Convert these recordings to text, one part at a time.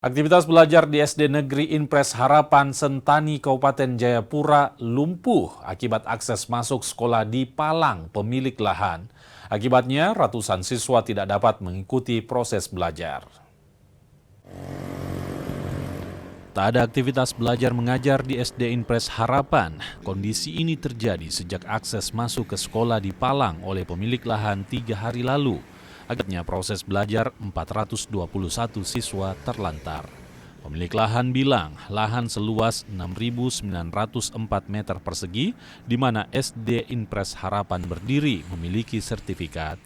Aktivitas belajar di SD Negeri Impres Harapan Sentani Kabupaten Jayapura lumpuh akibat akses masuk sekolah di palang pemilik lahan. Akibatnya, ratusan siswa tidak dapat mengikuti proses belajar. Tak ada aktivitas belajar mengajar di SD Impres Harapan. Kondisi ini terjadi sejak akses masuk ke sekolah di palang oleh pemilik lahan 3 hari lalu. Akibatnya proses belajar 421 siswa terlantar. Pemilik lahan bilang lahan seluas 6.904 meter persegi di mana SD Impres Harapan berdiri memiliki sertifikat.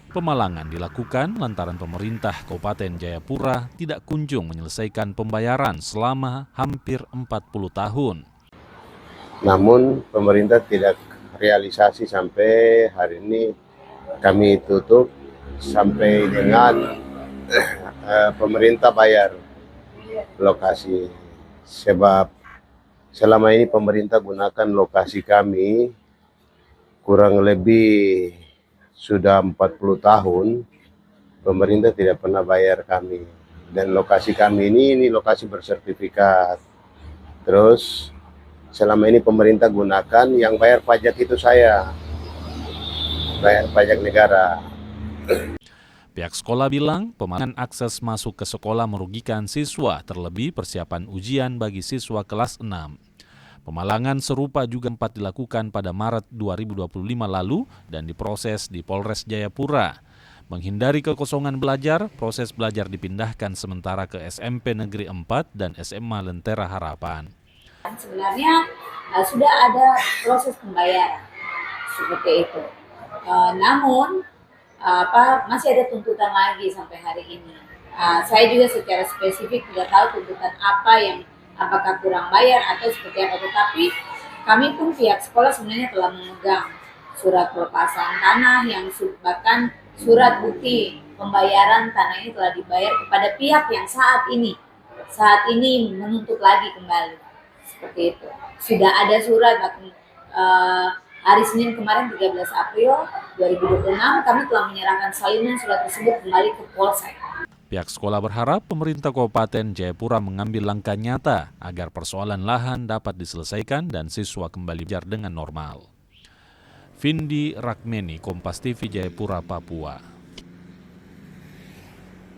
Pemalangan dilakukan lantaran pemerintah Kabupaten Jayapura tidak kunjung menyelesaikan pembayaran selama hampir 40 tahun. Namun pemerintah tidak realisasi sampai hari ini. Kami tutup sampai dengan pemerintah bayar lokasi, sebab selama ini pemerintah gunakan lokasi kami kurang lebih sudah 40 tahun. Pemerintah tidak pernah bayar kami, dan lokasi kami ini lokasi bersertifikat. Terus selama ini pemerintah gunakan, yang bayar pajak itu saya, bayar pajak negara. Pihak sekolah bilang pemalangan akses masuk ke sekolah merugikan siswa, terlebih persiapan ujian bagi siswa kelas 6. Pemalangan serupa juga sempat dilakukan pada Maret 2025 lalu dan diproses di Polres Jayapura. Menghindari kekosongan belajar, proses belajar dipindahkan sementara ke SMP Negeri 4 dan SMA Lentera Harapan. Sebenarnya sudah ada proses pembayaran seperti itu. Namun masih ada tuntutan lagi sampai hari ini. Saya juga secara spesifik tidak tahu tuntutan apa, yang apakah kurang bayar atau seperti apa. Tetapi kami pun pihak sekolah sebenarnya telah memegang surat pelepasan tanah yang bahkan surat bukti pembayaran tanah ini telah dibayar kepada pihak yang saat ini menuntut lagi kembali. Seperti itu. Sudah ada surat bahkan hari Senin kemarin 13 April 2026 kami telah menyerahkan salinan surat tersebut kembali ke Polsek. Pihak sekolah berharap pemerintah Kabupaten Jayapura mengambil langkah nyata agar persoalan lahan dapat diselesaikan dan siswa kembali belajar dengan normal. Vindi Rakmeni, Kompas TV Jayapura, Papua.